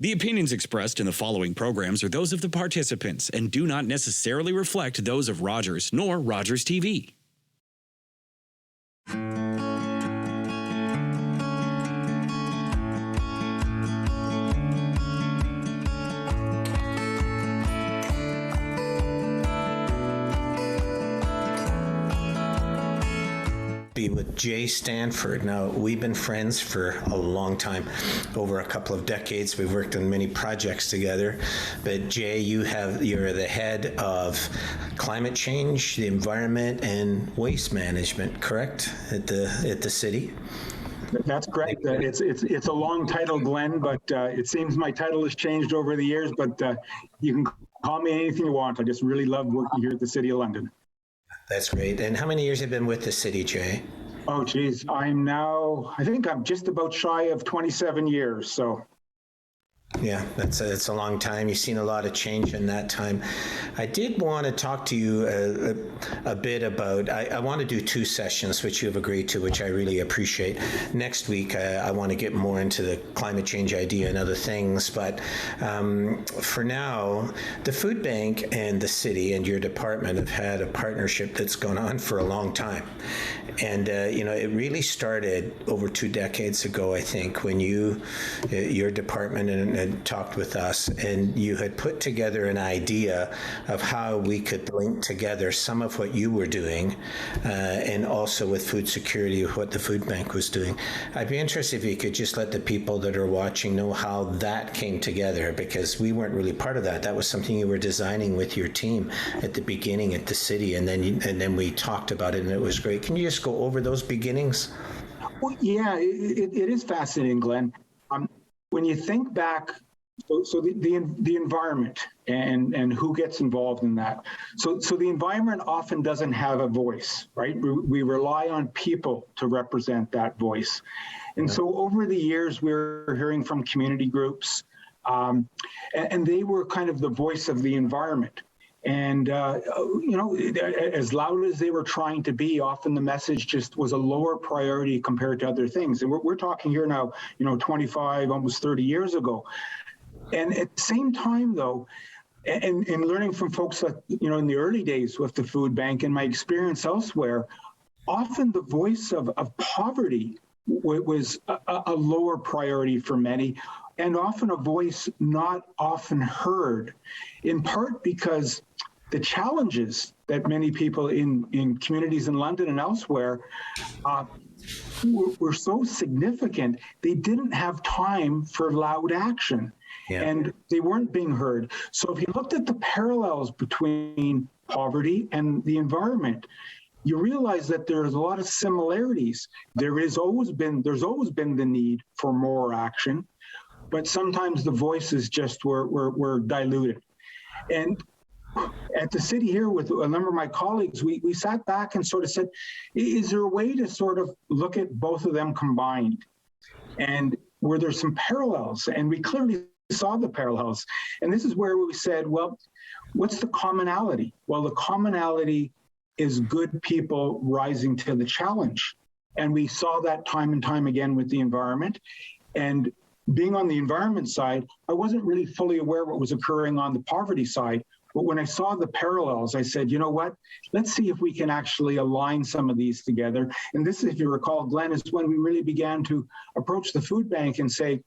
The opinions expressed in the following programs are those of the participants and do not necessarily reflect those of Rogers nor Rogers TV. With Jay Stanford. Now, we've been friends for a long time, over a couple of decades. We've worked on many projects together. But Jay, you're the head of climate change, the environment, and waste management, correct? At the city. That's correct. It's a long title, Glenn, but it seems my title has changed over the years. But you can call me anything you want. I just really love working here at the City of London. That's great. And how many years have you been with the city, Jay? Oh, geez. I think I'm just about shy of 27 years. So. Yeah, that's a long time. You've seen a lot of change in that time. I did want to talk to you a bit about, I want to do 2 sessions, which you've agreed to, which I really appreciate. Next week, I want to get more into the climate change idea and other things. But for now, the food bank and the city and your department have had a partnership that's gone on for a long time. And, it really started over 2 decades ago, I think, when your department and talked with us, and you had put together an idea of how we could link together some of what you were doing and also with food security, what the food bank was doing. I'd be interested if you could just let the people that are watching know how that came together, because we weren't really part of that. That was something you were designing with your team at the beginning at the city, and then we talked about it, and it was great. Can you just go over those beginnings? Well, yeah, it is fascinating, Glenn. When you think back, so the environment and who gets involved in that. So the environment often doesn't have a voice, right? We rely on people to represent that voice. And so over the years, we're hearing from community groups, and they were kind of the voice of the environment. And, as loud as they were trying to be, often the message just was a lower priority compared to other things. And we're talking here now, 25, almost 30 years ago. And at the same time, though, and learning from folks that, in the early days with the food bank and my experience elsewhere, often the voice of poverty was a lower priority for many, and often a voice not often heard, in part because the challenges that many people in communities in London and elsewhere were so significant, they didn't have time for loud action. Yeah. And they weren't being heard. So if you looked at the parallels between poverty and the environment, you realize that there's a lot of similarities. There's always been the need for more action, but sometimes the voices just were diluted. And at the city here with a number of my colleagues, we sat back and sort of said, is there a way to sort of look at both of them combined? And were there some parallels? And we clearly saw the parallels. And this is where we said, well, what's the commonality? Well, the commonality is good people rising to the challenge. And we saw that time and time again with the environment. And being on the environment side, I wasn't really fully aware what was occurring on the poverty side. But when I saw the parallels, I said, you know what, let's see if we can actually align some of these together. And this, if you recall, Glenn, is when we really began to approach the food bank and say,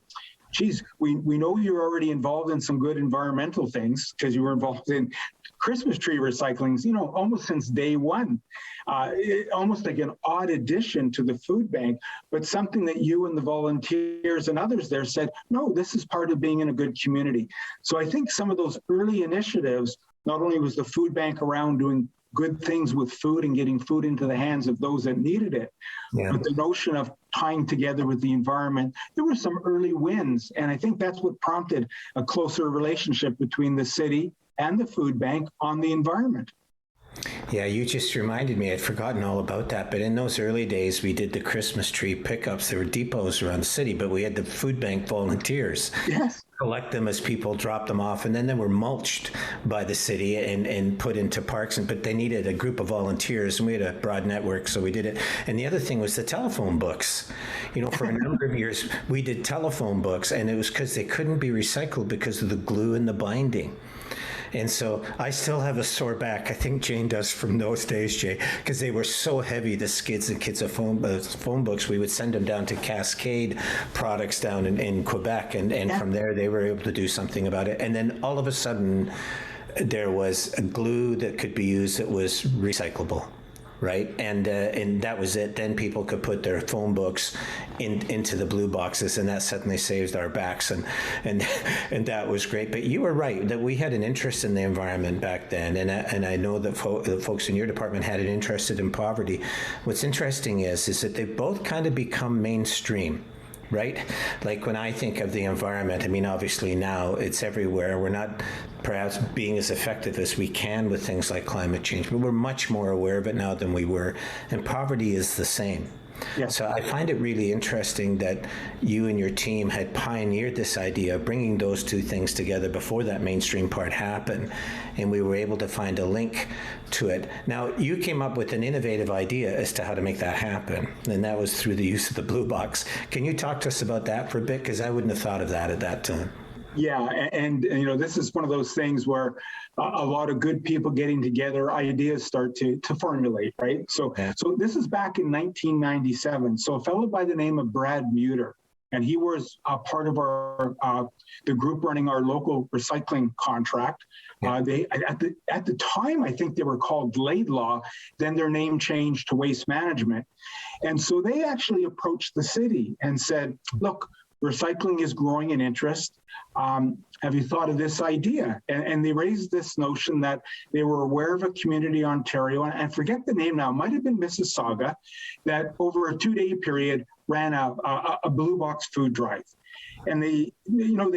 geez, we know you're already involved in some good environmental things because you were involved in Christmas tree recyclings, almost since day one, almost like an odd addition to the food bank, but something that you and the volunteers and others there said, no, this is part of being in a good community. So I think some of those early initiatives, not only was the food bank around doing good things with food and getting food into the hands of those that needed it, but the notion of tying together with the environment, there were some early wins. And I think that's what prompted a closer relationship between the city and the food bank on the environment. Yeah, you just reminded me. I'd forgotten all about that. But in those early days, we did the Christmas tree pickups. There were depots around the city, but we had the food bank volunteers. Yes. Collect them as people drop them off, and then they were mulched by the city and put into parks. But they needed a group of volunteers, and we had a broad network, so we did it. And the other thing was the telephone books. For a number of years, we did telephone books, and it was because they couldn't be recycled because of the glue and the binding. And so I still have a sore back. I think Jane does from those days, Jay, because they were so heavy, the skids and kids of phone books. We would send them down to Cascade Products down in Quebec, and from there they were able to do something about it. And then all of a sudden, there was a glue that could be used that was recyclable. Right, and that was it. Then people could put their phone books into the blue boxes, and that suddenly saved our backs, and that was great. But you were right that we had an interest in the environment back then, and I know that the folks in your department had an interest in poverty. What's interesting is that they've both kind of become mainstream. Right? Like when I think of the environment, I mean, obviously now it's everywhere. We're not perhaps being as effective as we can with things like climate change, but we're much more aware of it now than we were. And poverty is the same. Yeah. So I find it really interesting that you and your team had pioneered this idea of bringing those two things together before that mainstream part happened, and we were able to find a link to it. Now, you came up with an innovative idea as to how to make that happen, and that was through the use of the blue box. Can you talk to us about that for a bit? Because I wouldn't have thought of that at that time. Yeah, and this is one of those things where a lot of good people getting together, ideas start to formulate, right? So this is back in 1997. So a fellow by the name of Brad Muter, and he was a part of our the group running our local recycling contract. They at the time, I think they were called Laidlaw. Then their name changed to Waste Management, and so they actually approached the city and said, "Look, recycling is growing in interest. Have you thought of this idea?" And they raised this notion that they were aware of a community in Ontario, and I forget the name now, it might have been Mississauga, that over a 2-day period ran a blue box food drive. And they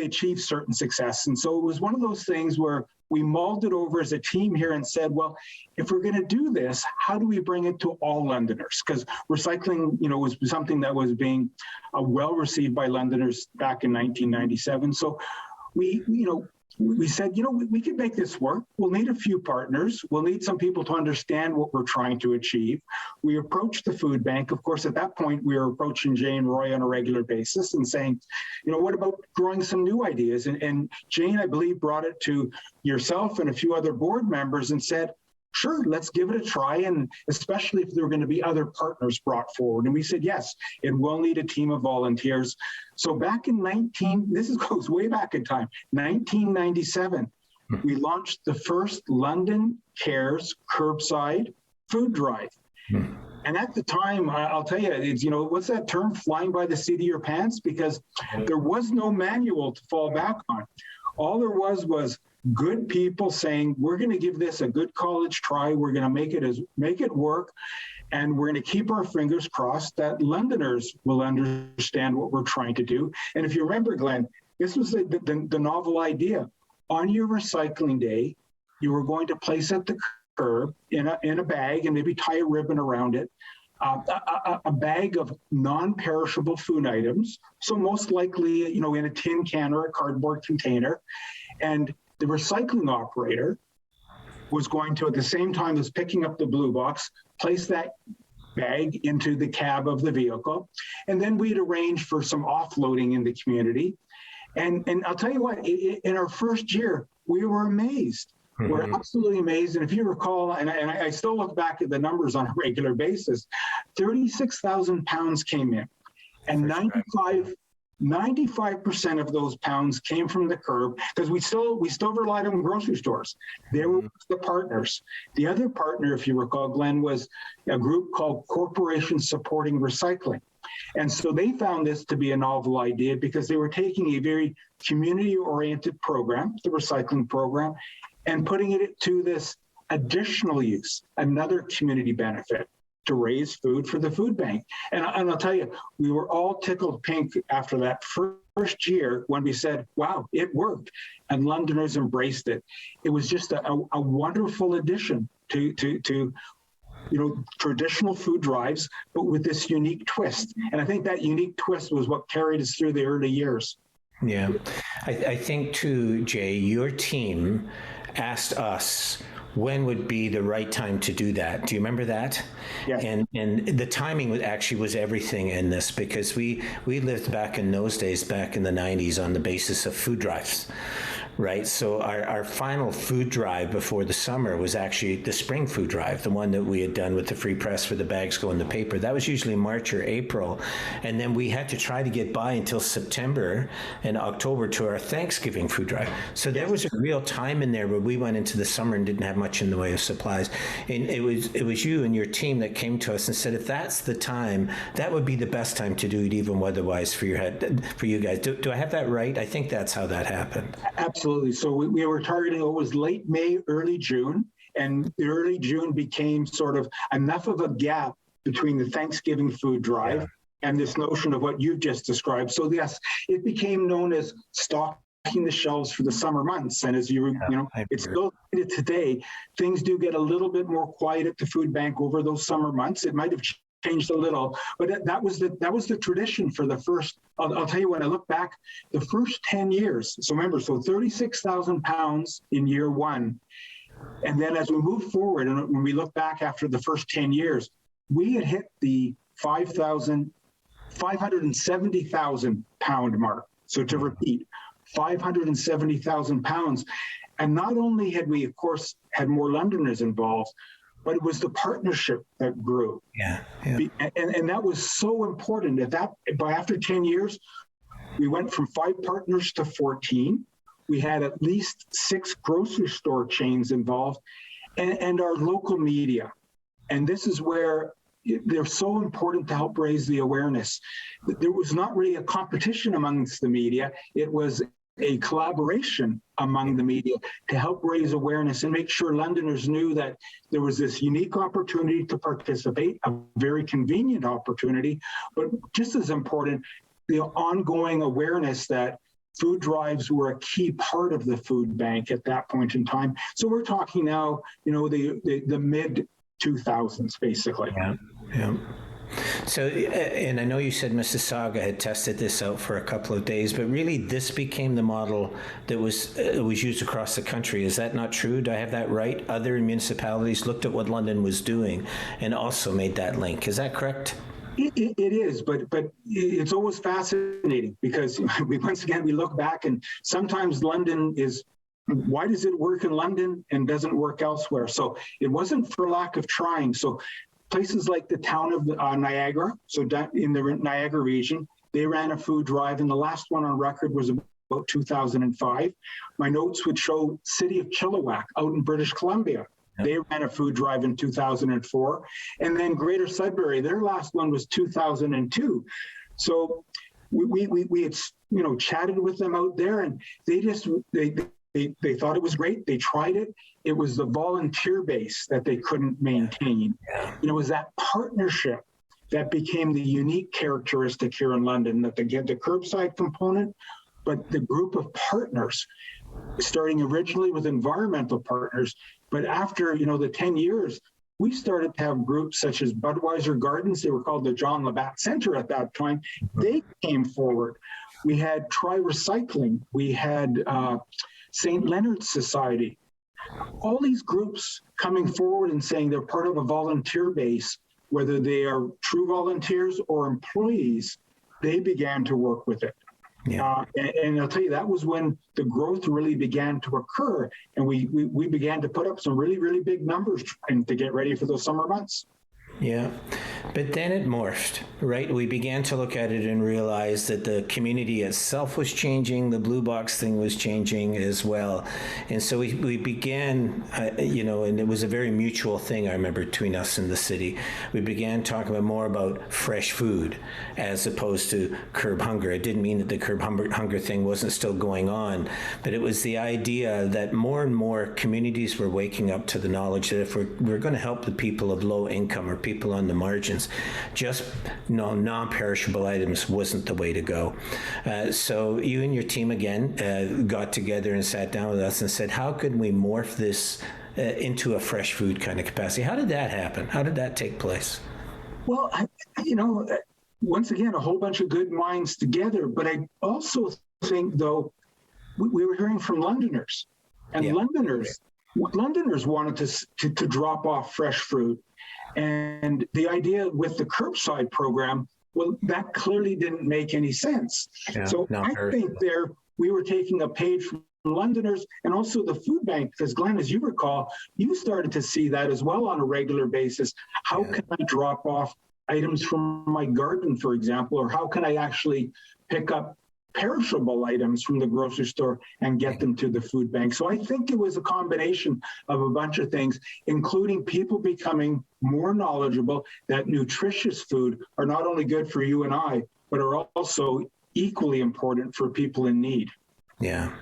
achieved certain success. And so it was one of those things where we mulled it over as a team here and said, well, if we're going to do this, how do we bring it to all Londoners? Because recycling, was something that was being well received by Londoners back in 1997. So we said, we can make this work. We'll need a few partners. We'll need some people to understand what we're trying to achieve. We approached the food bank. Of course, at that point, we were approaching Jay and Roy on a regular basis and saying, what about growing some new ideas? And Jane, I believe, brought it to yourself and a few other board members and said, sure, let's give it a try, and especially if there are going to be other partners brought forward. And we said, yes, it will need a team of volunteers. So back in this goes way back in time, 1997, we launched the first London Cares curbside food drive. And at the time, I'll tell you, it's, what's that term, flying by the seat of your pants? Because there was no manual to fall back on. All there was good people saying, we're going to give this a good college try. We're going to make it work. And we're going to keep our fingers crossed that Londoners will understand what we're trying to do. And if you remember, Glenn, this was the novel idea. On your recycling day, you were going to place at the curb in a bag and maybe tie a ribbon around it, a bag of non-perishable food items. So most likely, in a tin can or a cardboard container. And the recycling operator was going to, at the same time as picking up the blue box, place that bag into the cab of the vehicle. And then we'd arrange for some offloading in the community. And I'll tell you what, in our first year, we were amazed. Mm-hmm. We're absolutely amazed. And if you recall, and I still look back at the numbers on a regular basis, 36,000 pounds came in. And 95% of those pounds came from the curb, because we still relied on grocery stores. They were the partners. The other partner, if you recall, Glenn, was a group called Corporations Supporting Recycling. And so they found this to be a novel idea because they were taking a very community-oriented program, the recycling program, and putting it to this additional use, another community benefit, to raise food for the food bank. And I'll tell you, we were all tickled pink after that first year when we said, wow, it worked. And Londoners embraced it. It was just a wonderful addition to traditional food drives, but with this unique twist. And I think that unique twist was what carried us through the early years. Yeah. I think too, Jay, your team asked us when would be the right time to do that. Do you remember that? Yeah. And the timing was everything in this, because we lived back in those days, back in the 90s, on the basis of food drives. Right. So our final food drive before the summer was actually the spring food drive, the one that we had done with the free press where the bags go in the paper. That was usually March or April. And then we had to try to get by until September and October to our Thanksgiving food drive. So there was a real time in there where we went into the summer and didn't have much in the way of supplies. And it was you and your team that came to us and said, if that's the time, that would be the best time to do it, even weather-wise for you guys. Do I have that right? I think that's how that happened. Absolutely. So we were targeting, it was late May, early June, and the early June became sort of enough of a gap between the Thanksgiving food drive and this notion of what you've just described. So yes, it became known as stocking the shelves for the summer months. And as it's still today, things do get a little bit more quiet at the food bank over those summer months. It might have changed a little, but that was the tradition for the first. I'll tell you, when I look back, the first 10 years. So remember, 36,000 pounds in year one, and then as we move forward, and when we look back after the first 10 years, we had hit the 570,000 pound mark. So to repeat, 570,000 pounds, and not only had we, of course, had more Londoners involved, but it was the partnership that grew. Yeah. And that was so important. After 10 years, we went from 5 partners to 14. We had at least 6 grocery store chains involved, and our local media. And this is where they're so important to help raise the awareness. There was not really a competition amongst the media. It was a collaboration among the media to help raise awareness and make sure Londoners knew that there was this unique opportunity to participate, a very convenient opportunity, but just as important, the ongoing awareness that food drives were a key part of the food bank at that point in time. So we're talking now, the mid 2000s, basically. Yeah. So, and I know you said Mississauga had tested this out for a couple of days, but really this became the model that was used across the country. Is that not true? Do I have that right? Other municipalities looked at what London was doing and also made that link. Is that correct? It is, but it's always fascinating because we look back, and sometimes London is, why does it work in London and doesn't work elsewhere? So it wasn't for lack of trying. So places like the town of Niagara, so in the Niagara region, they ran a food drive, and the last one on record was about 2005. My notes would show City of Chilliwack out in British Columbia. They ran a food drive in 2004. And then Greater Sudbury, their last one was 2002. So we had, chatted with them out there, and they thought it was great. They tried it. It was the volunteer base that they couldn't maintain. It was that partnership that became the unique characteristic here in London, that they get the curbside component, but the group of partners, starting originally with environmental partners, but after, the 10 years, we started to have groups such as Budweiser Gardens. They were called the John Labatt Center at that time. They came forward. We had Try Recycling. We had St. Leonard's Society. All these groups coming forward and saying they're part of a volunteer base, whether they are true volunteers or employees, they began to work with it. And I'll tell you, that was when the growth really began to occur, and we began to put up some really, really big numbers and to get ready for those summer months. Yeah, but then it morphed, right? We began to look at it and realize that the community itself was changing, the blue box thing was changing as well. And so we began, and it was a very mutual thing, I remember, between us and the city. We began talking more about fresh food as opposed to curb hunger. It didn't mean that the curb hunger thing wasn't still going on, but it was the idea that more and more communities were waking up to the knowledge that if we're going to help the people of low income or people on the margins, just non-perishable items wasn't the way to go. So you and your team again got together and sat down with us and said, how could we morph this into a fresh food kind of capacity. How did that happen? How did that take place? Well, once again, a whole bunch of good minds together. But I also think, though, we were hearing from Londoners, and Londoners wanted to drop off fresh fruit. And the idea with the curbside program, well, that clearly didn't make any sense. Yeah, so I think we were taking a page from Londoners and also the food bank, because Glenn, as you recall, you started to see that as well on a regular basis. How can I drop off items from my garden, for example, or how can I actually pick up perishable items from the grocery store and get them to the food bank? So I think it was a combination of a bunch of things, including people becoming more knowledgeable that nutritious food are not only good for you and I, but are also equally important for people in need. Yeah.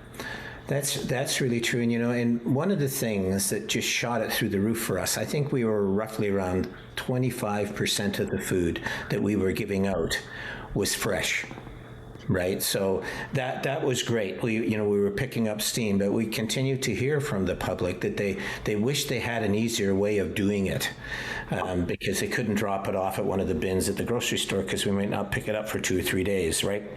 That's really true. And, and one of the things that just shot it through the roof for us, I think we were roughly around 25% of the food that we were giving out was fresh. Right. So that was great. We were picking up steam, but we continue to hear from the public that they wish they had an easier way of doing it because they couldn't drop it off at one of the bins at the grocery store because we might not pick it up for 2 or 3 days. Right.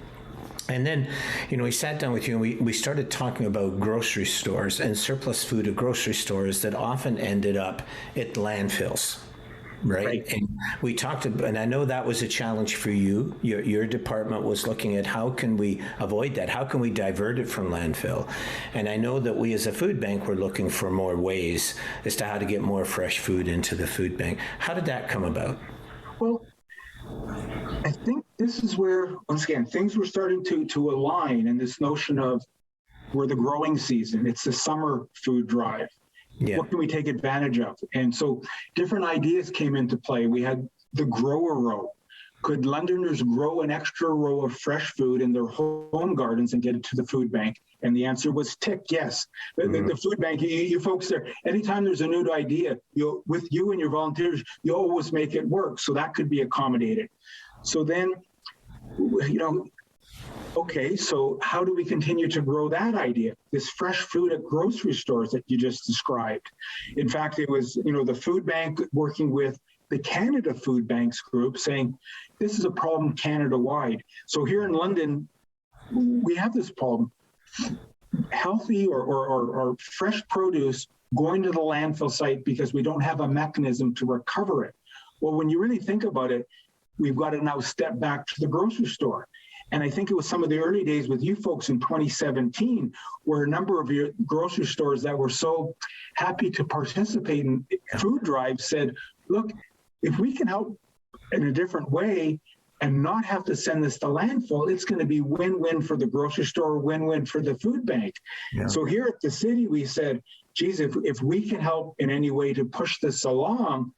And then, we sat down with you and we started talking about grocery stores and surplus food at grocery stores that often ended up at landfills. Right. And we talked about, and I know that was a challenge for you. Your department was looking at how can we avoid that? How can we divert it from landfill? And I know that we as a food bank were looking for more ways as to how to get more fresh food into the food bank. How did that come about? Well, I think this is where, once again, things were starting to align in this notion of we're the growing season. It's the summer food drive. Yeah. What can we take advantage of? And so different ideas came into play. We had the grower row. Could Londoners grow an extra row of fresh food in their home gardens and get it to the food bank? And the answer was tick, yes. The food bank, you folks there, anytime there's a new idea, with you and your volunteers, you always make it work. So that could be accommodated. So then, okay, so how do we continue to grow that idea? This fresh food at grocery stores that you just described. In fact, it was, the food bank working with the Canada Food Banks group saying, this is a problem Canada-wide. So here in London, we have this problem. Healthy or fresh produce going to the landfill site because we don't have a mechanism to recover it. Well, when you really think about it, we've got to now step back to the grocery store. And I think it was some of the early days with you folks in 2017, where a number of your grocery stores that were so happy to participate in food drives said, look, if we can help in a different way and not have to send this to landfill, it's going to be win-win for the grocery store, win-win for the food bank. Yeah. So here at the city, we said, geez, if we can help in any way to push this along,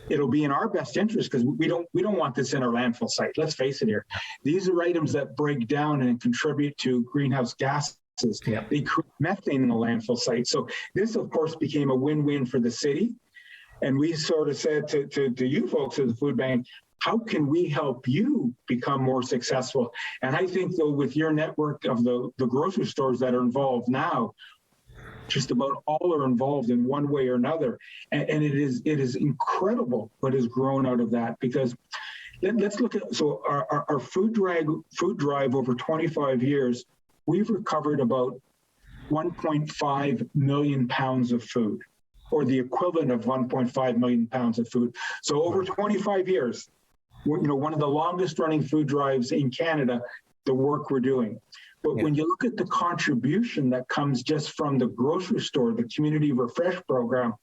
it'll be in our best interest because we don't want this in our landfill site. Let's face it here. These are items that break down and contribute to greenhouse gases. Yeah. They create methane in the landfill site. So this, of course, became a win-win for the city. And we sort of said to you folks at the food bank, how can we help you become more successful? And I think, though, with your network of the grocery stores that are involved now, just about all are involved in one way or another. And it is incredible what has grown out of that, because let's look at, so our food drive over 25 years, we've recovered about 1.5 million pounds of food, or the equivalent of 1.5 million pounds of food. So over 25 years, one of the longest running food drives in Canada, the work we're doing. But when you look at the contribution that comes just from the grocery store, the Community Refresh program,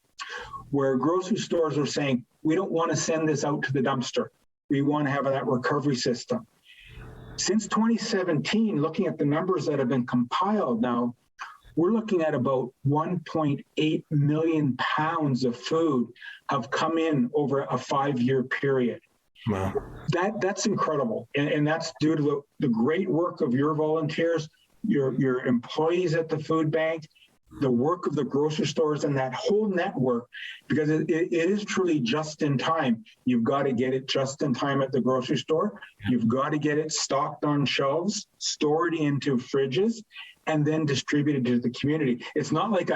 where grocery stores are saying, we don't want to send this out to the dumpster. We want to have that recovery system. Since 2017, looking at the numbers that have been compiled now, we're looking at about 1.8 million pounds of food have come in over a 5-year period. Wow. That's incredible. And that's due to the great work of your volunteers, your employees at the food bank, the work of the grocery stores and that whole network, because it is truly just in time. You've got to get it just in time at the grocery store. You've got to get it stocked on shelves, stored into fridges, and then distributed to the community. It's not like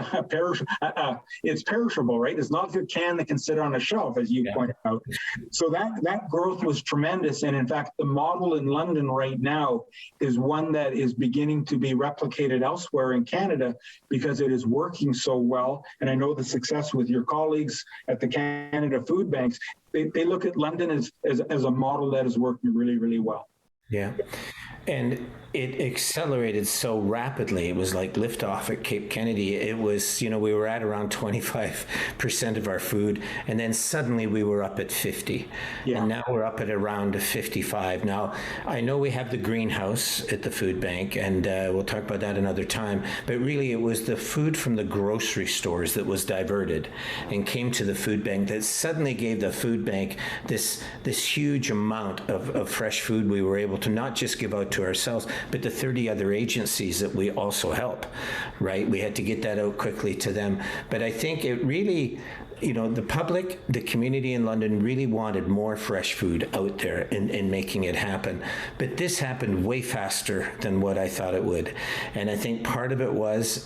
it's perishable, right? It's not a can that can sit on a shelf, as you pointed out. So that growth was tremendous. And in fact, the model in London right now is one that is beginning to be replicated elsewhere in Canada because it is working so well. And I know the success with your colleagues at the Canada Food Banks, they look at London as a model that is working really, really well. Yeah. And it accelerated so rapidly. It was like liftoff at Cape Kennedy. It was, we were at around 25% of our food, and then suddenly we were up at 50. Yeah. And now we're up at around 55. Now, I know we have the greenhouse at the food bank, and we'll talk about that another time, but really it was the food from the grocery stores that was diverted and came to the food bank that suddenly gave the food bank this huge amount of fresh food we were able to not just give out to ourselves, but the 30 other agencies that we also help, right? We had to get that out quickly to them. But I think it really, the public, the community in London really wanted more fresh food out there in making it happen. But this happened way faster than what I thought it would. And I think part of it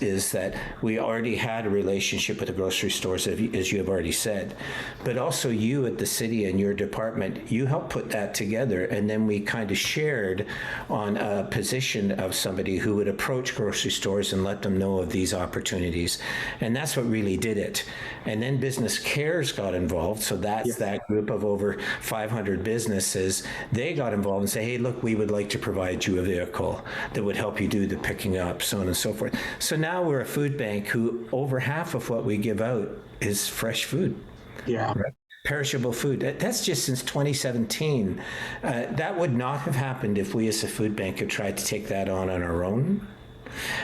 is that we already had a relationship with the grocery stores, as you have already said. But also you at the city and your department, you helped put that together. And then we kind of shared on a position of somebody who would approach grocery stores and let them know of these opportunities. And that's what really did it. And then Business Cares got involved. So that's that group of over 500 businesses. They got involved and say, hey, look, we would like to provide you a vehicle that would help you do the picking up, so on and so forth. So now we're a food bank who over half of what we give out is fresh food. Yeah. Right? Perishable food. That's just since 2017. That would not have happened if we as a food bank had tried to take that on our own.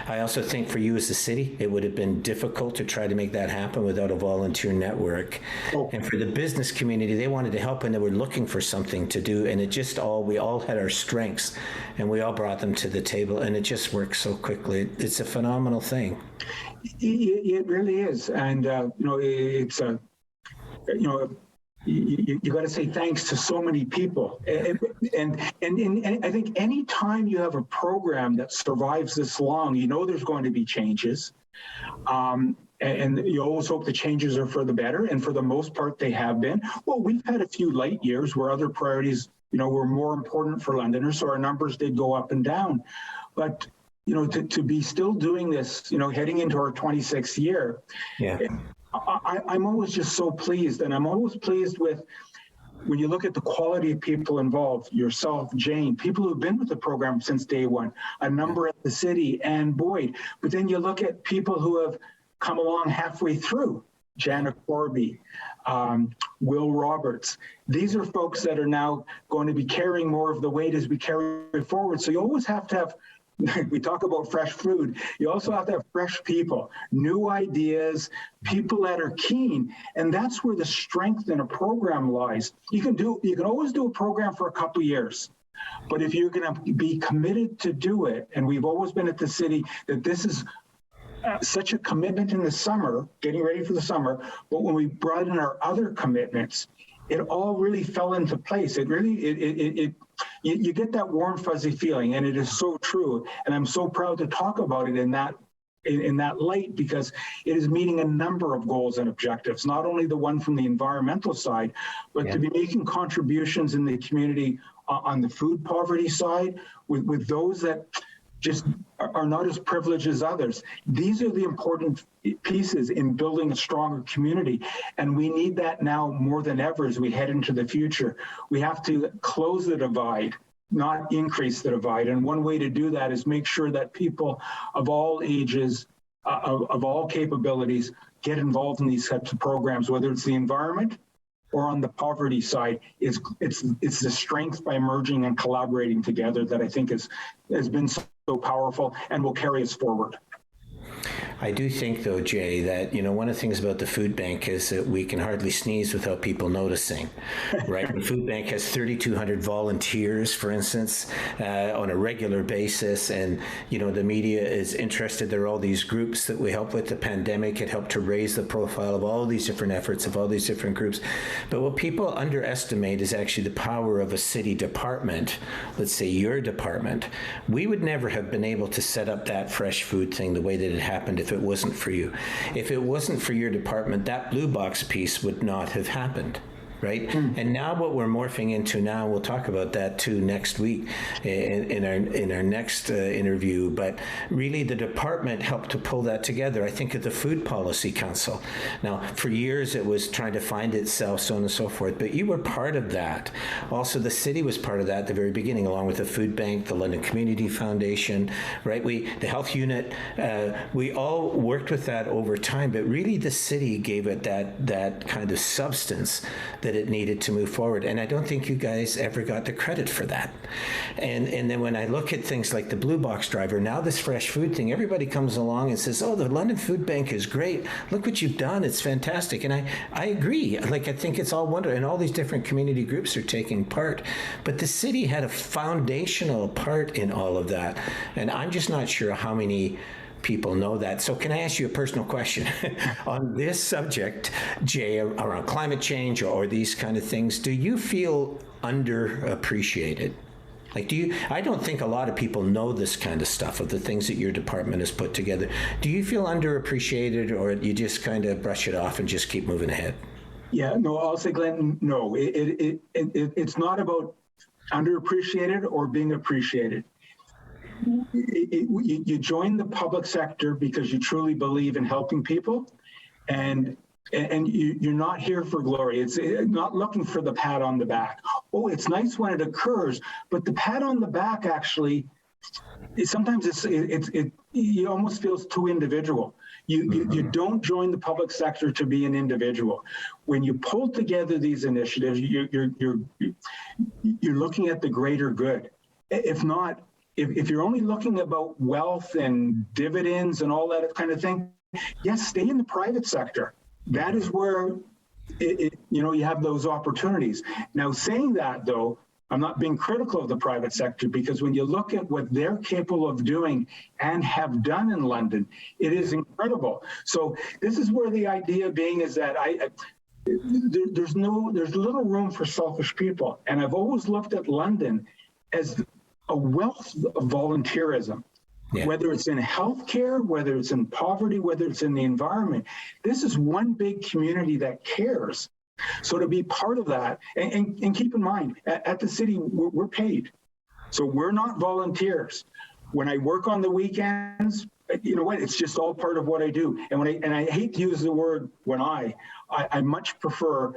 I also think for you as a city, it would have been difficult to try to make that happen without a volunteer network. Oh. And for the business community, they wanted to help and they were looking for something to do. And we all had our strengths and we all brought them to the table and it just worked so quickly. It's a phenomenal thing. It really is. And, it's a, you got to say thanks to so many people. And I think any time you have a program that survives this long, there's going to be changes. And you always hope the changes are for the better. And for the most part, they have been. Well, we've had a few light years where other priorities, were more important for Londoners. So our numbers did go up and down. But, to be still doing this, heading into our 26th year. Yeah. I'm always just so pleased, and I'm always pleased with when you look at the quality of people involved, yourself, Jane, people who've been with the program since day one, a number at the city, and Boyd. But then you look at people who have come along halfway through, Jana Corby, Will Roberts. These are folks that are now going to be carrying more of the weight as we carry it forward. So you always have to have, we talk about fresh food. You also have to have fresh people, new ideas, people that are keen. And that's where the strength in a program lies. You can always do a program for a couple of years. But if you're going to be committed to do it, and we've always been at the city that this is such a commitment in the summer, getting ready for the summer, but when we brought in our other commitments, it all really fell into place. You get that warm, fuzzy feeling, and it is so true. And I'm so proud to talk about it in that light, because it is meeting a number of goals and objectives, not only the one from the environmental side, but to be making contributions in the community on the food poverty side with those that just are not as privileged as others. These are the important pieces in building a stronger community. And we need that now more than ever as we head into the future. We have to close the divide, not increase the divide. And one way to do that is make sure that people of all ages, of all capabilities, get involved in these types of programs, whether it's the environment or on the poverty side. It's the strength by merging and collaborating together that I think has been so powerful and will carry us forward. I do think, though, Jay, that, one of the things about the food bank is that we can hardly sneeze without people noticing, right? The food bank has 3,200 volunteers, for instance, on a regular basis. And, the media is interested. There are all these groups that we help with. The pandemic, it helped to raise the profile of all these different efforts of all these different groups. But what people underestimate is actually the power of a city department. Let's say your department. We would never have been able to set up that fresh food thing the way that it happened if it wasn't for you. If it wasn't for your department, that blue box piece would not have happened. Right? And now what we're morphing into now, we'll talk about that too next week in our next interview, but really the department helped to pull that together. I think of the Food Policy Council. Now, for years it was trying to find itself, so on and so forth, but you were part of that. Also, the city was part of that at the very beginning, along with the Food Bank, the London Community Foundation, right? The health unit, we all worked with that over time, but really the city gave it that kind of substance that it needed to move forward. And I don't think you guys ever got the credit for that. And then when I look at things like the Blue Box driver, now this fresh food thing, everybody comes along and says, oh, the London Food Bank is great. Look what you've done. It's fantastic. And I agree. I think it's all wonderful. And all these different community groups are taking part. But the city had a foundational part in all of that. And I'm just not sure how many people know that. So can I ask you a personal question on this subject, Jay, around climate change or these kind of things? Do you feel underappreciated? I don't think a lot of people know this kind of stuff, of the things that your department has put together. Do you feel underappreciated, or you just kind of brush it off and just keep moving ahead? Yeah, no, I'll say, Glenn, no, it's not about underappreciated or being appreciated. You join the public sector because you truly believe in helping people, and you're not here for glory. It's not looking for the pat on the back. Oh, it's nice when it occurs, but the pat on the back actually, sometimes it almost feels too individual. You don't join the public sector to be an individual. When you pull together these initiatives, you're looking at the greater good. If not, if you're only looking about wealth and dividends and all that kind of thing, yes, stay in the private sector. That is where you have those opportunities. Now, saying that, though, I'm not being critical of the private sector, because when you look at what they're capable of doing and have done in London, it is incredible. So this is where the idea being is that there's little room for selfish people, and I've always looked at London as a wealth of volunteerism, whether it's in healthcare, whether it's in poverty, whether it's in the environment. This is one big community that cares. So to be part of that, and keep in mind, at the city, we're paid. So we're not volunteers. When I work on the weekends, you know what, it's just all part of what I do. And I hate to use the word I much prefer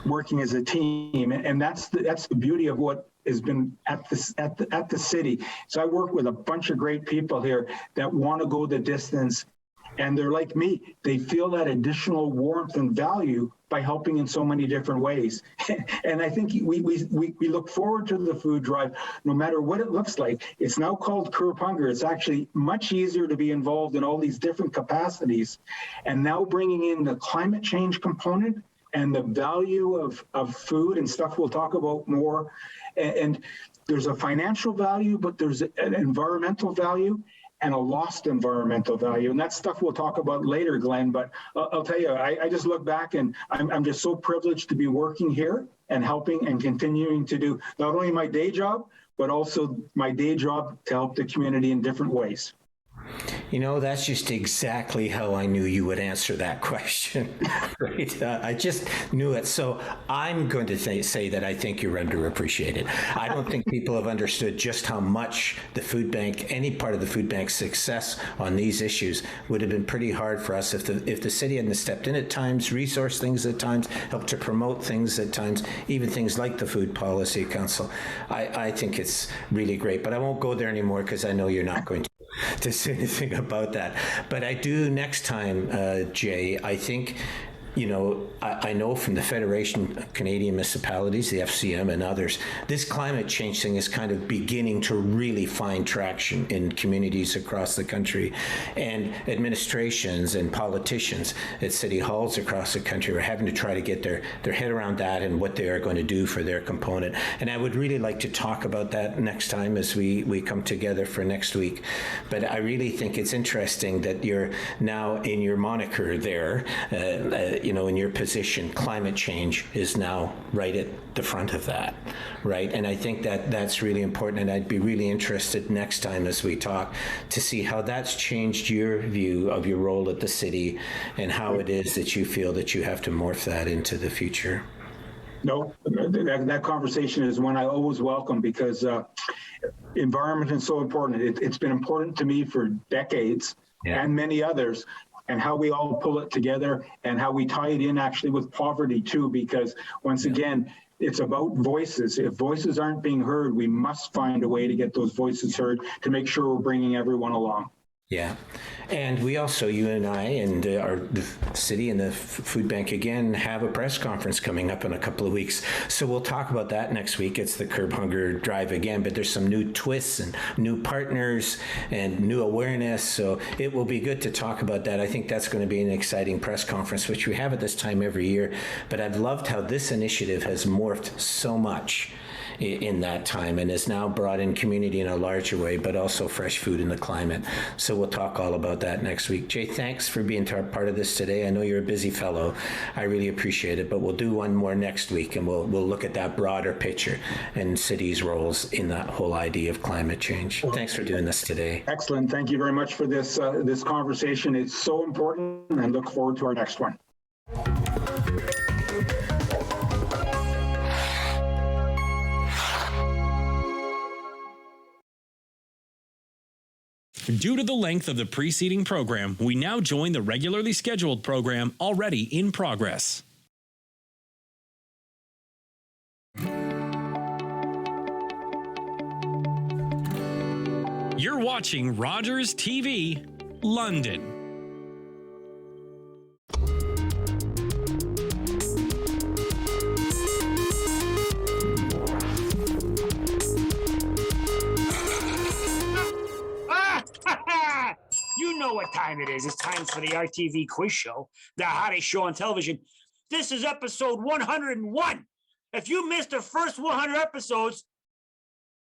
working as a team. And that's the beauty of what has been at the city. So I work with a bunch of great people here that want to go the distance, and they're like me. They feel that additional warmth and value by helping in so many different ways. And I think we look forward to the food drive, no matter what it looks like. It's now called Curb Hunger. It's actually much easier to be involved in all these different capacities. And now bringing in the climate change component and the value of food and stuff we'll talk about more. And there's a financial value, but there's an environmental value and a lost environmental value. And that's stuff we'll talk about later, Glenn. But I'll tell you, I just look back and I'm just so privileged to be working here and helping and continuing to do not only my day job, but also my day job to help the community in different ways. You know, that's just exactly how I knew you would answer that question. Right? I just knew it. So I'm going to say that I think you're underappreciated. I don't think people have understood just how much the food bank, any part of the food bank's success on these issues would have been pretty hard for us if the city hadn't stepped in at times, resourced things at times, helped to promote things at times, even things like the Food Policy Council. I think it's really great, but I won't go there anymore because I know you're not going to say anything about that. But I do next time, Jay. I think I know from the Federation of Canadian Municipalities, the FCM and others, this climate change thing is kind of beginning to really find traction in communities across the country. And administrations and politicians at city halls across the country are having to try to get their head around that and what they are going to do for their component. And I would really like to talk about that next time as we come together for next week. But I really think it's interesting that you're now in your moniker there, in your position, climate change is now right at the front of that, right? And I think that's really important, and I'd be really interested next time as we talk to see how that's changed your view of your role at the city and how it is that you feel that you have to morph that into the future. No, that conversation is one I always welcome because environment is so important. It's been important to me for decades and many others. And how we all pull it together and how we tie it in actually with poverty too, because once again, it's about voices. If voices aren't being heard, we must find a way to get those voices heard to make sure we're bringing everyone along. Yeah. And we also, you and I and the city and the food bank again have a press conference coming up in a couple of weeks. So we'll talk about that next week. It's the Curb Hunger Drive again, but there's some new twists and new partners and new awareness. So it will be good to talk about that. I think that's going to be an exciting press conference, which we have at this time every year. But I've loved how this initiative has morphed so much in that time and has now brought in community in a larger way, but also fresh food in the climate. So we'll talk all about that next week. Jay, thanks for being part of this today. I know you're a busy fellow. I really appreciate it, but we'll do one more next week and we'll look at that broader picture and cities' roles in that whole idea of climate change. Thanks for doing this today. Excellent. Thank you very much for this conversation. It's so important, and look forward to our next one. Due to the length of the preceding program, we now join the regularly scheduled program already in progress. You're watching Rogers TV, London. You know what time it is. It's time for the Itv Quiz Show, the hottest show on television. This is episode 101. If you missed the first 100 episodes,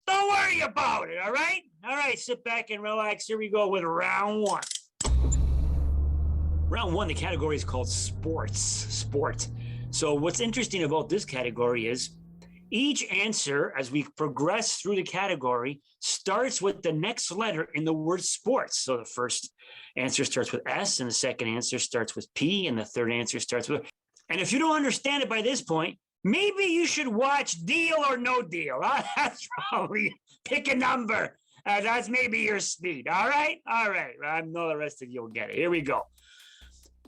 don't worry about it, all right? All right, sit back and relax. Here we go with round one. Round one, the category is called sport. So what's interesting about this category is each answer, as we progress through the category, starts with the next letter in the word sports. So the first answer starts with S, and the second answer starts with P, and the third answer starts with... And if you don't understand it by this point, maybe you should watch Deal or No Deal. That's probably... Pick a number. That's maybe your speed. All right? All right. I know the rest of you will get it. Here we go.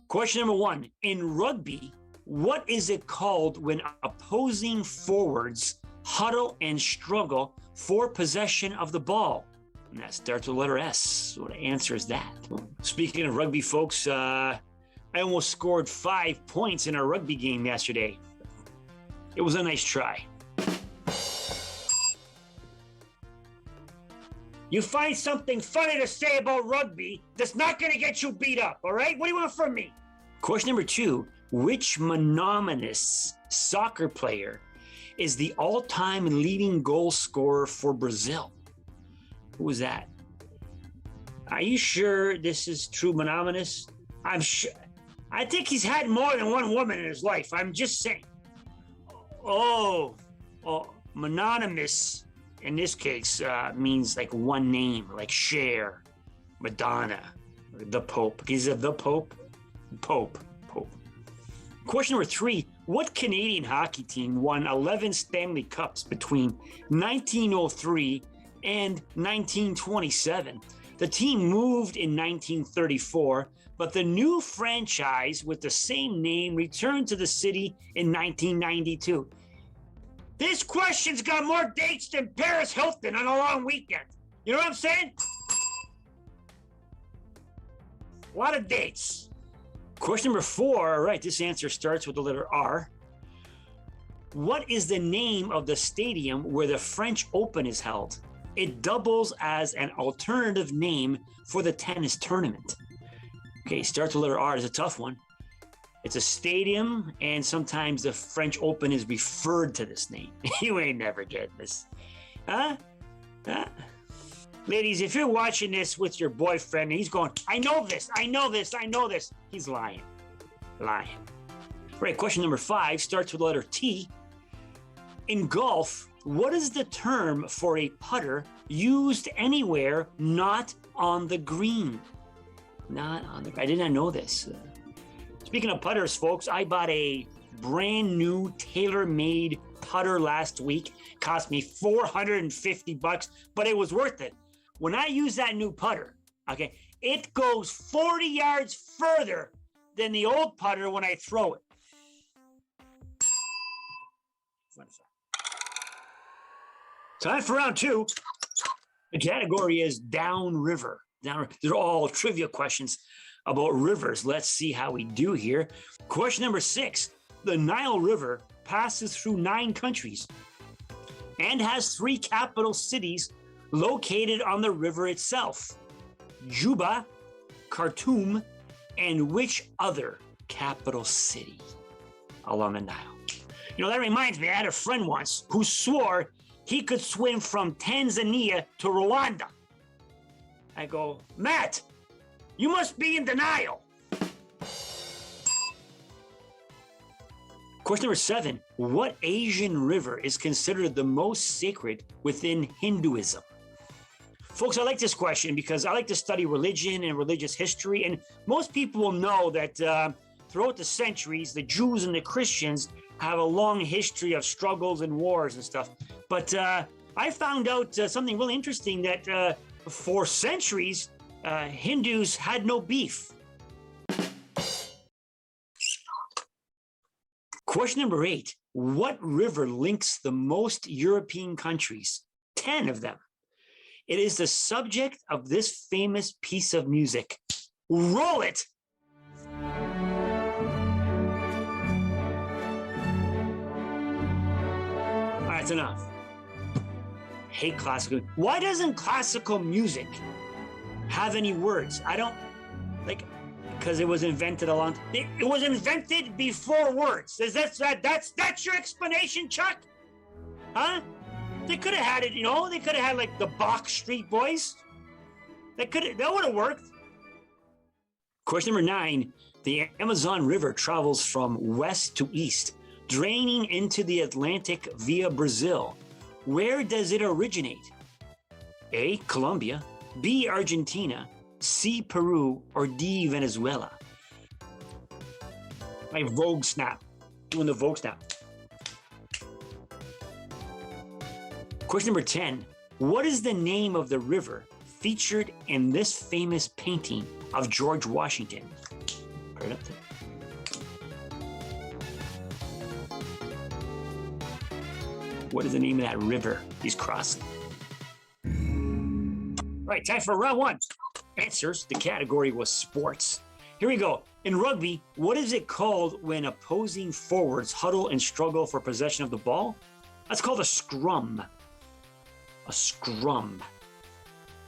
Question number one. In rugby, what is it called when opposing forwards huddle and struggle for possession of the ball? And that starts with letter S. So the answer is that. Speaking of rugby, folks, I almost scored 5 points in a rugby game yesterday. It was a nice try. You find something funny to say about rugby that's not going to get you beat up, all right? What do you want from me? Question number two. Which monogamous soccer player is the all-time leading goal scorer for Brazil? Who was that? Are you sure this is true monogamous? I'm sure. I think he's had more than one woman in his life. I'm just saying. Oh, mononymous in this case means like one name, like Cher, Madonna, the Pope. Is it the Pope? Pope. Question number three, what Canadian hockey team won 11 Stanley Cups between 1903 and 1927? The team moved in 1934, but the new franchise with the same name returned to the city in 1992. This question's got more dates than Paris Hilton on a long weekend. You know what I'm saying? A lot of dates. Question number 4, all right, this answer starts with the letter R. What is the name of the stadium where the French Open is held? It doubles as an alternative name for the tennis tournament. Okay, starts with the letter R. It's a tough one. It's a stadium, and sometimes the French Open is referred to this name. You ain't never getting this. Huh? Ladies, if you're watching this with your boyfriend and he's going, I know this, he's lying. Lying. Right, question number 5 starts with the letter T. In golf, what is the term for a putter used anywhere not on the green? Not on the. I did not know this. Speaking of putters, folks, I bought a brand new tailor-made putter last week. Cost me $450, but it was worth it. When I use that new putter, okay, it goes 40 yards further than the old putter when I throw it. Time for round 2. The category is downriver. These are all trivia questions about rivers. Let's see how we do here. Question number 6. The Nile River passes through 9 countries and has 3 capital cities located on the river itself. Juba, Khartoum, and which other capital city along the Nile? You know, that reminds me, I had a friend once who swore he could swim from Tanzania to Rwanda. I go, Matt, you must be in denial. Question number 7. What Asian river is considered the most sacred within Hinduism? Folks, I like this question because I like to study religion and religious history, and most people will know that throughout the centuries, the Jews and the Christians have a long history of struggles and wars and stuff. But I found out something really interesting, that for centuries, Hindus had no beef. Question number 8. What river links the most European countries? 10 of them. It is the subject of this famous piece of music. Roll it! All right, that's enough. Hate classical. Why doesn't classical music have any words? I don't, like, because it was invented a long time. It was invented before words. That's your explanation, Chuck? Huh? They could have had it, you know, they could have had like the Bach Street Boys. That would have worked. Question number 9. The Amazon River travels from west to east, draining into the Atlantic via Brazil. Where does it originate? A, Colombia, B, Argentina, C, Peru, or D, Venezuela? My Vogue snap. Doing the Vogue snap. Question number 10. What is the name of the river featured in this famous painting of George Washington? Put it up there. What is the name of that river he's crossing? Right, time for round 1. Answers. The category was sports. Here we go. In rugby, what is it called when opposing forwards huddle and struggle for possession of the ball? That's called a scrum. A scrum.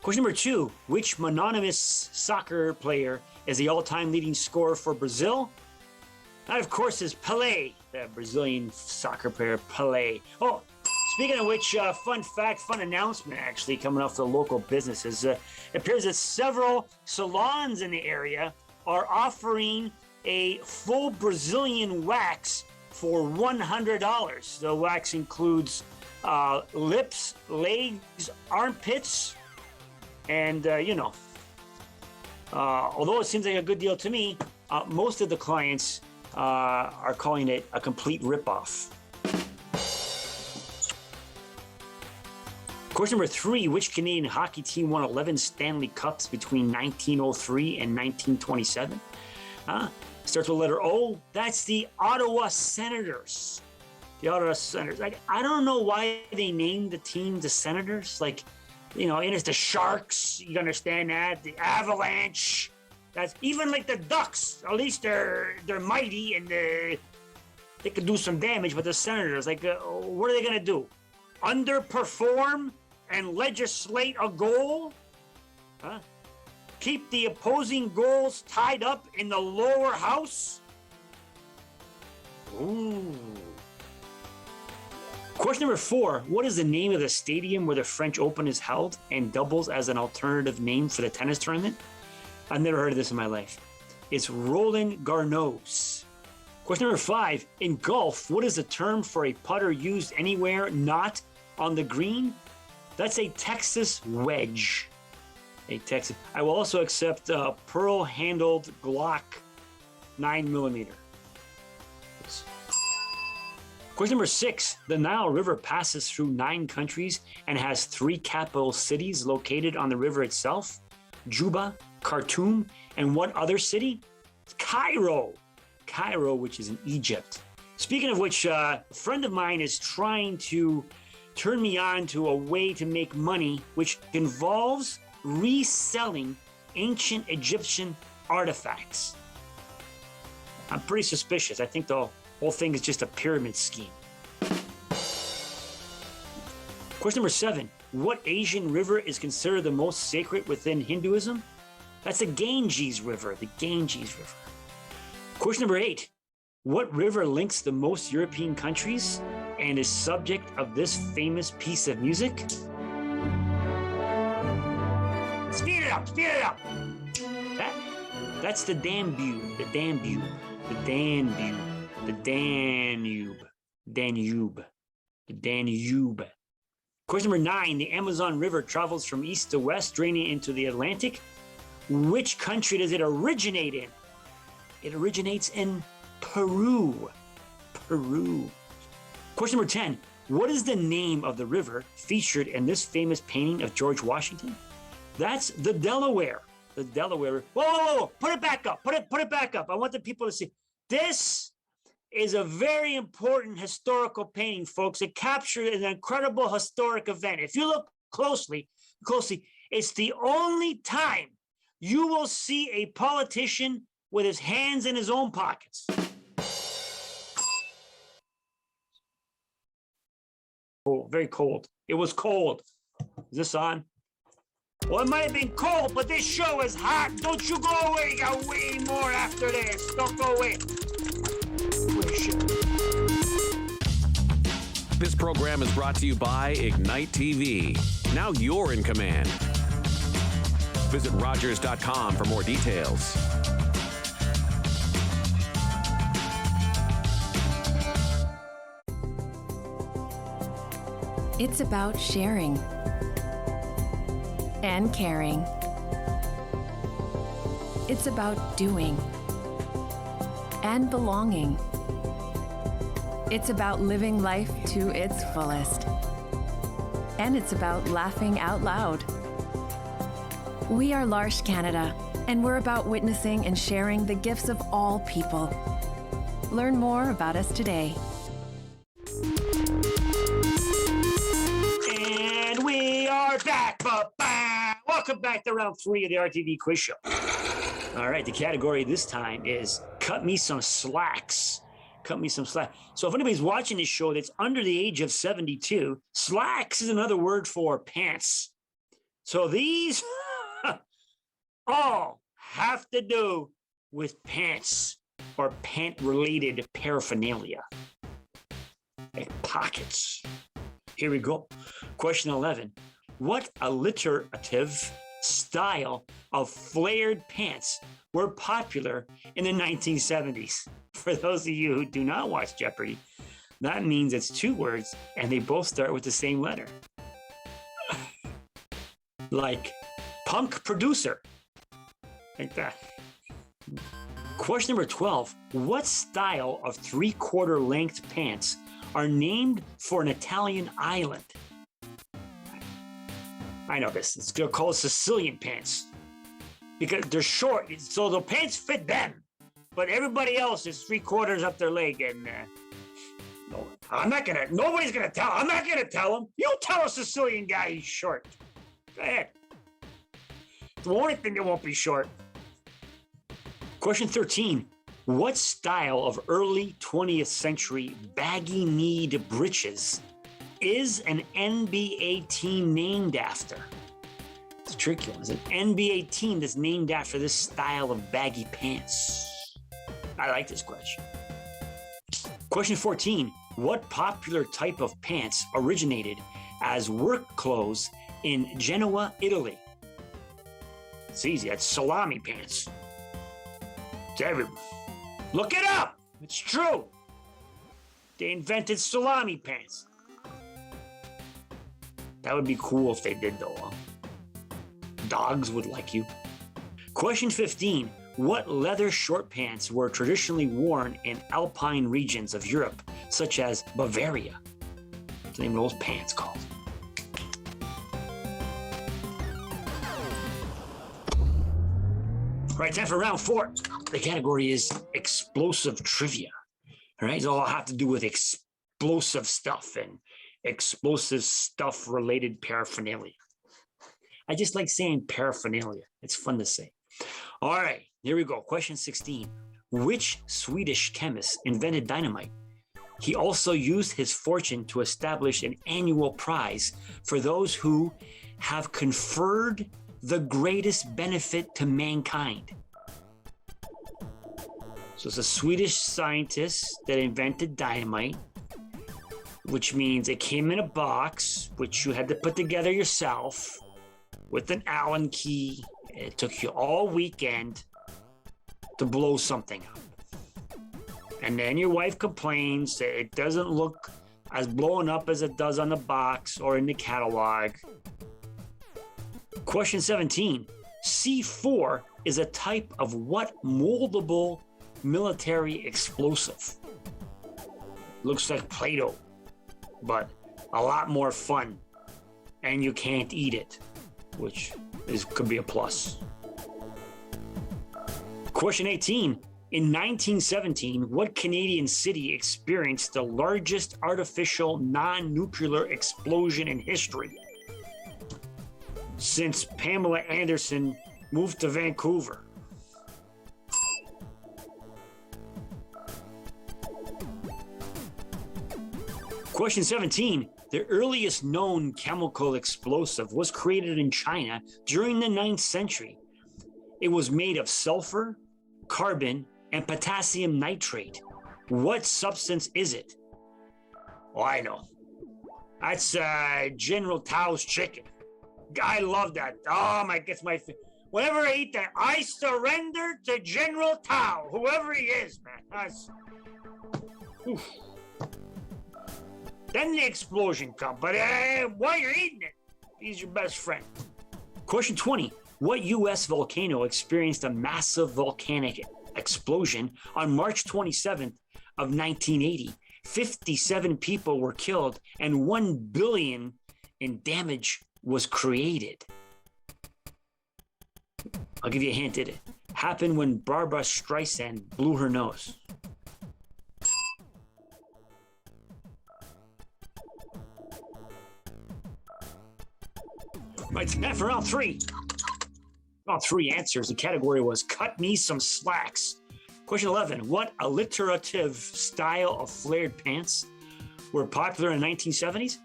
Question number 2. Which mononymous soccer player is the all-time leading scorer for Brazil? That, of course, is Pelé, the Brazilian soccer player Pelé. Oh, speaking of which, fun fact, fun announcement actually coming off the local businesses. It appears that several salons in the area are offering a full Brazilian wax for $100. The wax includes lips, legs, armpits, and although it seems like a good deal to me, most of the clients are calling it a complete ripoff. Question number 3, which Canadian hockey team won 11 Stanley Cups between 1903 and 1927? Starts with letter O. That's the Ottawa Senators. The Ottawa Senators. Like, I don't know why they named the team the Senators. Like, you know, and it's the Sharks. You understand that? The Avalanche. That's even like the Ducks. At least they're mighty and they could do some damage. But the Senators, like, what are they gonna do? Underperform and legislate a goal? Huh? Keep the opposing goals tied up in the lower house? Ooh. Question number 4. What is the name of the stadium where the French Open is held and doubles as an alternative name for the tennis tournament? I've never heard of this in my life. It's Roland Garros. Question number 5. In golf, what is the term for a putter used anywhere not on the green? That's a Texas wedge. A Texas. I will also accept pearl-handled Glock 9mm. Question number 6. The Nile River passes through 9 countries and has 3 capital cities located on the river itself. Juba, Khartoum, and what other city? Cairo. Cairo, which is in Egypt. Speaking of which, a friend of mine is trying to turn me on to a way to make money, which involves reselling ancient Egyptian artifacts. I'm pretty suspicious. I think the whole thing is just a pyramid scheme. Question number 7. What Asian river is considered the most sacred within Hinduism? That's the Ganges River, the Ganges River. Question number 8. What river links the most European countries and is subject of this famous piece of music? Speed it up, speed it up. That's the Danube, the Danube, the Danube, the Danube, Danube, the Danube. Question number 9. The Amazon River travels from east to west, draining into the Atlantic. Which country does it originate in? It originates in Peru. Peru. Question number 10. What is the name of the river featured in this famous painting of George Washington? That's the Delaware. The Delaware. Whoa, whoa, whoa. Put it back up. Put it back up. I want the people to see. This is a very important historical painting, folks. It captured an incredible historic event. If you look closely, it's the only time you will see a politician with his hands in his own pockets. Oh, very cold. It was cold. Is this on? Well, it might have been cold, but this show is hot. Don't you go away. You got way more after this. Don't go away. This program is brought to you by Ignite TV. Now you're in command. Visit Rogers.com for more details. It's about sharing and caring. It's about doing and belonging. It's about living life to its fullest. And it's about laughing out loud. We are L'Arche Canada, and we're about witnessing and sharing the gifts of all people. Learn more about us today. And we are back. Welcome back to round 3 of the RTV Quiz Show. All right, the category this time is Cut Me Some Slacks. Cut me some slack. So if anybody's watching this show that's under the age of 72, slacks is another word for pants. So these all have to do with pants or pant-related paraphernalia, like pockets. Here we go. Question 11. What alliterative style of flared pants were popular in the 1970s? For those of you who do not watch Jeopardy, that means it's 2 words and they both start with the same letter. Like punk producer. Like that. Question number 12. What style of 3/4 length pants are named for an Italian island? I know this. It's called Sicilian pants because they're short, so the pants fit them. But everybody else is 3/4 up their leg, and no, nobody's gonna tell. I'm not gonna tell him. You tell a Sicilian guy he's short. Go ahead. The only thing that won't be short Question 13. What style of early 20th century baggy-kneed breeches is an NBA team named after? It's a tricky one. It's an NBA team that's named after this style of baggy pants. I like this question. Question 14. What popular type of pants originated as work clothes in Genoa, Italy? It's easy. That's salami pants. It's everywhere. Look it up. It's true. They invented salami pants. That would be cool if they did, though. Dogs would like you. Question 15. What leather short pants were traditionally worn in alpine regions of Europe, such as Bavaria? What's the name of those pants called? All right, time for round 4. The category is explosive trivia. All right, it's all have to do with explosive stuff and explosive stuff related paraphernalia. I just like saying paraphernalia. It's fun to say. All right, here we go. Question 16. Which Swedish chemist invented dynamite? He also used his fortune to establish an annual prize for those who have conferred the greatest benefit to mankind. So it's a Swedish scientist that invented dynamite, which means it came in a box, which you had to put together yourself with an Allen key. It took you all weekend to blow something up. And then your wife complains that it doesn't look as blown up as it does on the box or in the catalog. Question 17. C4 is a type of what moldable military explosive? Looks like Play-Doh, but a lot more fun. And you can't eat it, which could be a plus. Question 18. In 1917, what Canadian city experienced the largest artificial non-nuclear explosion in history since Pamela Anderson moved to Vancouver? Question 17. The earliest known chemical explosive was created in China during the 9th century. It was made of sulfur, carbon, and potassium nitrate. What substance is it? Oh, I know. That's General Tao's chicken. I love that. Oh my, it's my. Whenever I eat that, I surrender to General Tao, whoever he is, man. That's. Oof. Then the explosion comes, but while you're eating it, he's your best friend. Question 20. What U.S. volcano experienced a massive volcanic explosion on March 27th of 1980? 57 people were killed and $1 billion in damage was created. I'll give you a hint. It happened when Barbra Streisand blew her nose. Right, time for round 3. Round 3 answers. The category was cut me some slacks. Question 11. What alliterative style of flared pants were popular in the 1970s?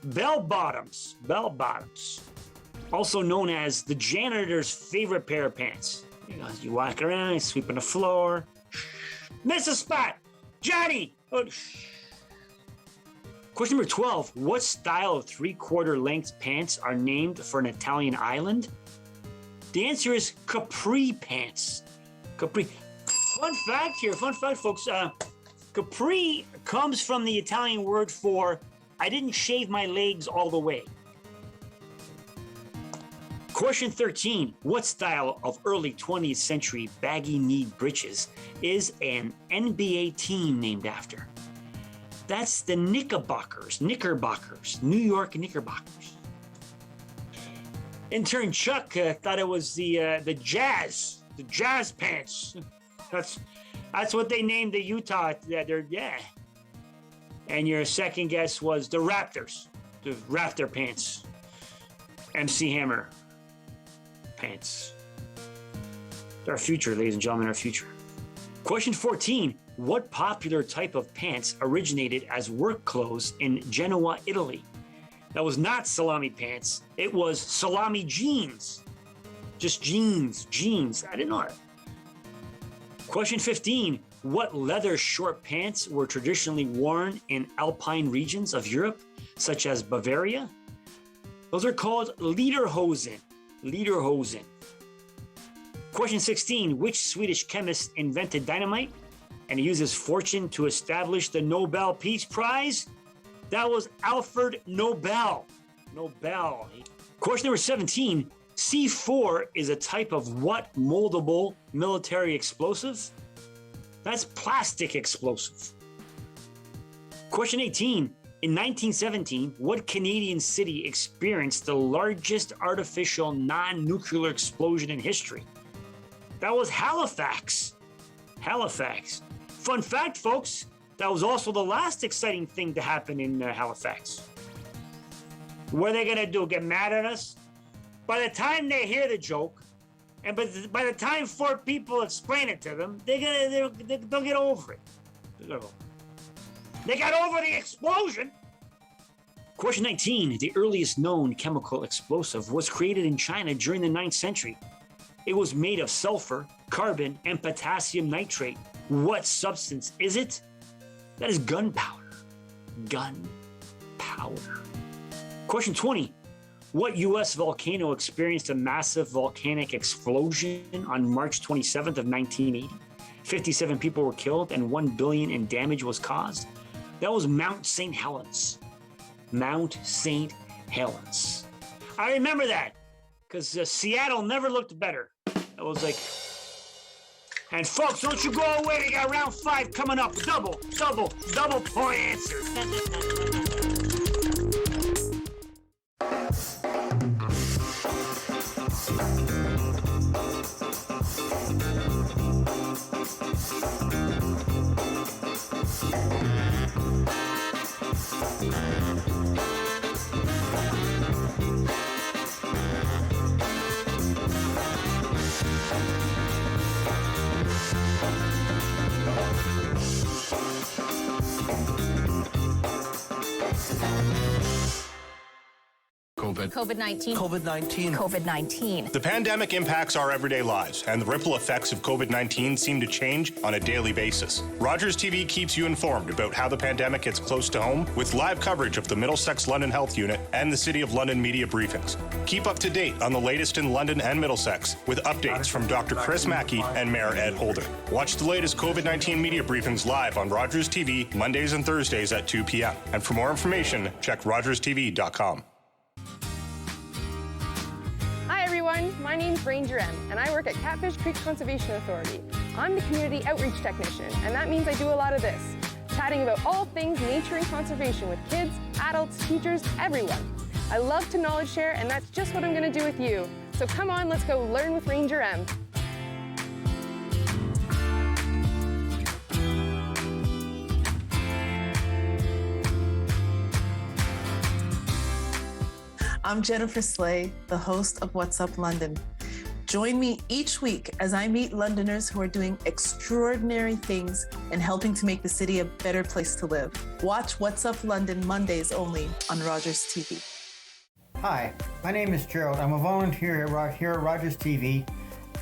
Bell bottoms. Bell bottoms. Also known as the janitor's favorite pair of pants. You know, you walk around, sweeping the floor. Miss a spot. Johnny. Oh. Question number 12. What style of 3/4 length pants are named for an Italian island? The answer is capri pants. Capri. Fun fact here, folks. Capri comes from the Italian word for I didn't shave my legs all the way. Question 13. What style of early 20th century baggy-kneed breeches is an NBA team named after? That's the Knickerbockers, New York Knickerbockers. Intern Chuck thought it was the Jazz pants. That's what they named the Utah. Yeah. And your second guess was the Raptors, the Raptor pants, MC Hammer pants. Our future, ladies and gentlemen, our future. Question 14. What popular type of pants originated as work clothes in Genoa, Italy? That was not salami pants. It was salami jeans. Just jeans. I didn't know that. Question 15. What leather short pants were traditionally worn in alpine regions of Europe, such as Bavaria? Those are called lederhosen. Question 16. Which Swedish chemist invented dynamite and used his fortune to establish the Nobel Peace Prize? That was Alfred Nobel. Question number 17. C4 is a type of what moldable military explosive? That's plastic explosive. Question 18. In 1917, what Canadian city experienced the largest artificial non-nuclear explosion in history? That was Halifax. Fun fact, folks, that was also the last exciting thing to happen in Halifax. What are they going to do, get mad at us? By the time they hear the joke, and by the time 4 people explain it to them, they'll get over it. They got over the explosion. Question 19. The earliest known chemical explosive was created in China during the 9th century. It was made of sulfur, carbon, and potassium nitrate. What substance is it? That is gunpowder. Question 20. What U.S. volcano experienced a massive volcanic explosion on March 27th of 1980? 57 people were killed and $1 billion in damage was caused. That was Mount St. Helens. I remember that because Seattle never looked better. It was like, and folks, don't you go away. We got round 5 coming up. Double point answers. COVID-19. The pandemic impacts our everyday lives, and the ripple effects of COVID-19 seem to change on a daily basis. Rogers TV keeps you informed about how the pandemic hits close to home with live coverage of the Middlesex London Health Unit and the City of London media briefings. Keep up to date on the latest in London and Middlesex with updates from Dr. Chris Mackey and Mayor Ed Holder. Watch the latest COVID-19 media briefings live on Rogers TV Mondays and Thursdays at 2 p.m. And for more information, check rogerstv.com. My name's Ranger M, and I work at Catfish Creek Conservation Authority. I'm the community outreach technician, and that means I do a lot of this, chatting about all things nature and conservation with kids, adults, teachers, everyone. I love to knowledge share, and that's just what I'm going to do with you. So come on, let's go learn with Ranger M. I'm Jennifer Slay, the host of What's Up London. Join me each week as I meet Londoners who are doing extraordinary things and helping to make the city a better place to live. Watch What's Up London Mondays only on Rogers TV. Hi, my name is Gerald. I'm a volunteer here at Rogers TV.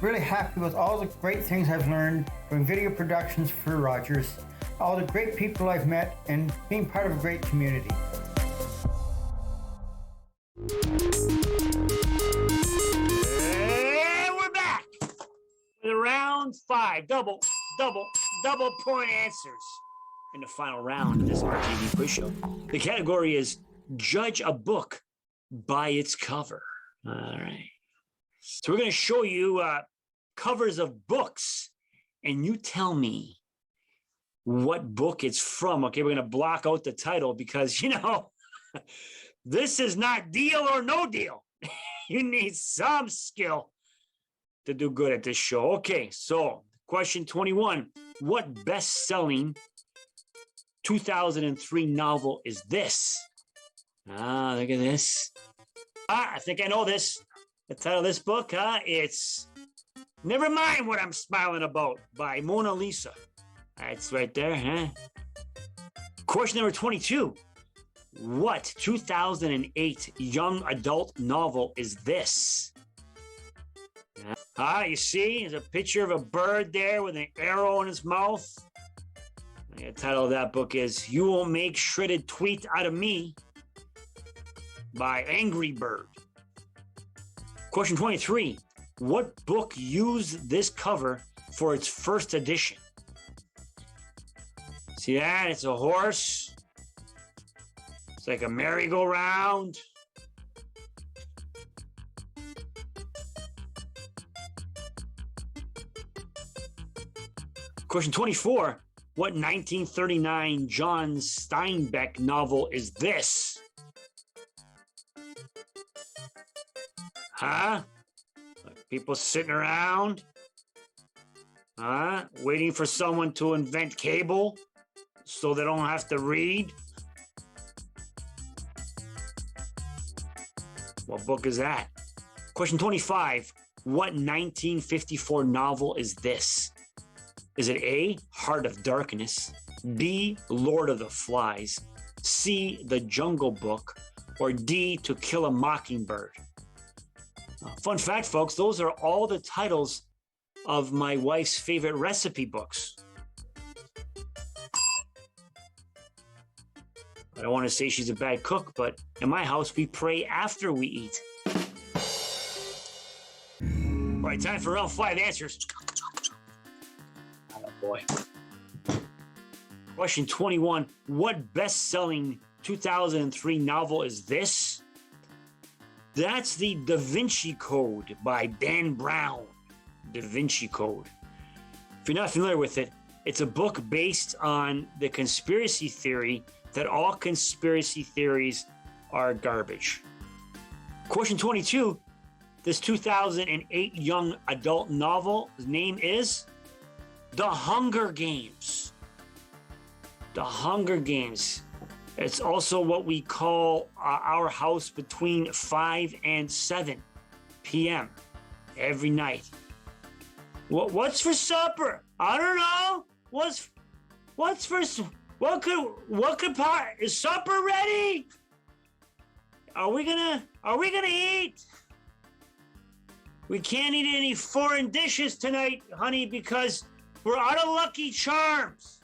Really happy with all the great things I've learned doing video productions for Rogers, all the great people I've met, and being part of a great community. And we're back with round 5. Double point answers in the final round of this Itv Quiz Show. The category is Judge a Book by Its Cover. All right. So we're going to show you covers of books, and you tell me what book it's from. Okay, we're going to block out the title because, this is not Deal or No Deal. You need some skill to do good at this show. Okay, so question 21. What best-selling 2003 novel is this? Look at this. I think I know this. The title of this book, it's Never mind what I'm smiling about by Mona Lisa. That's right there, huh? Question number 22. What 2008 young adult novel is this? You see, there's a picture of a bird there with an arrow in its mouth. The title of that book is You Won't Make Shredded Tweet Out of Me by Angry Bird. Question 23. What book used this cover for its first edition? See that? It's a horse. It's like a merry-go-round. Question 24. What 1939 John Steinbeck novel is this? Huh? People sitting around? Waiting for someone to invent cable so they don't have to read? What book is that? Question 25. What 1954 novel is this? Is it A, Heart of Darkness, B, Lord of the Flies, C, The Jungle Book, or D, To Kill a Mockingbird? Fun fact, folks, those are all the titles of my wife's favorite recipe books. I don't want to say she's a bad cook, but in my house, we pray after we eat. All right, time for round 5 answers. Oh, boy. Question 21. What best-selling 2003 novel is this? That's the Da Vinci Code by Dan Brown. Da Vinci Code. If you're not familiar with it, it's a book based on the conspiracy theory that all conspiracy theories are garbage. Question 22. This 2008 young adult novel's name is The Hunger Games. The Hunger Games. It's also what we call our house between 5 and 7 p.m. every night. What's for supper? I don't know. What could part? Is supper ready? Are we gonna eat? We can't eat any foreign dishes tonight, honey, because we're out of Lucky Charms.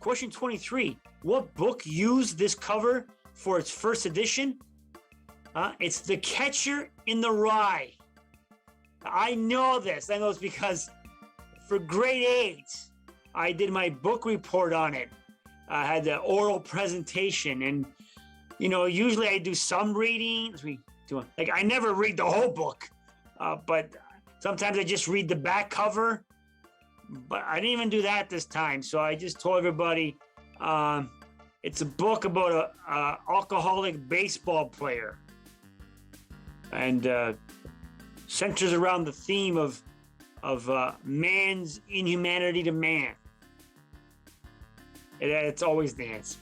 Question 23. What book used this cover for its first edition? It's The Catcher in the Rye. I know this. I know this because for grade 8, I did my book report on it. I had the oral presentation, and usually I do some readings. I never read the whole book, but sometimes I just read the back cover. But I didn't even do that this time, so I just told everybody it's a book about a alcoholic baseball player, and centers around the theme of man's inhumanity to man. It's always the answer.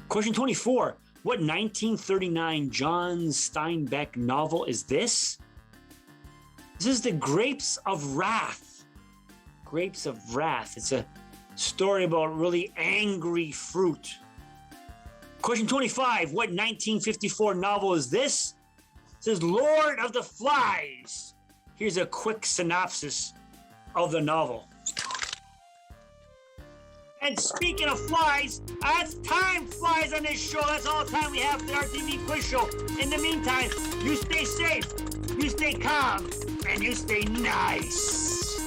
Question 24. What 1939 John Steinbeck novel is this? This is The Grapes of Wrath. Grapes of Wrath. It's a story about really angry fruit. Question 25. What 1954 novel is this? It says Lord of the Flies. Here's a quick synopsis of the novel. And speaking of flies, as time flies on this show, that's all the time we have for the Itv Quiz Show. In the meantime, you stay safe, you stay calm, and you stay nice.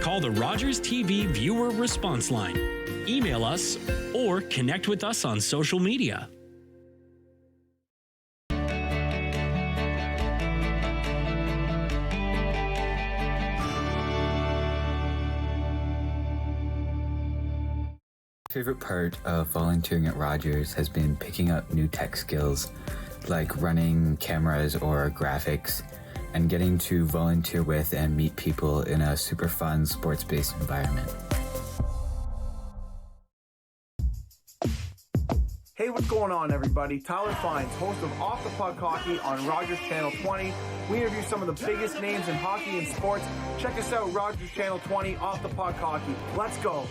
Call the Rogers TV viewer response line. Email us or connect with us on social media. Favorite part of volunteering at Rogers has been picking up new tech skills like running cameras or graphics and getting to volunteer with and meet people in a super fun sports-based environment. Hey, going on, everybody? Tyler Fines, host of Off the Puck Hockey on Rogers Channel 20. We interview some of the biggest names in hockey and sports. Check us out, Rogers Channel 20, Off the Puck Hockey. Let's go.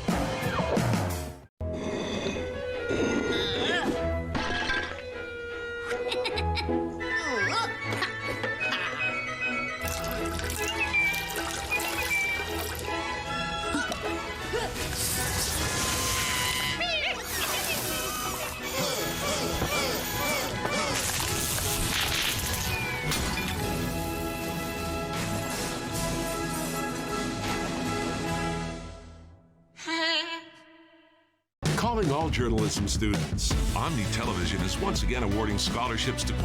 Calling all journalism students. Omni Television is once again awarding scholarships to qualified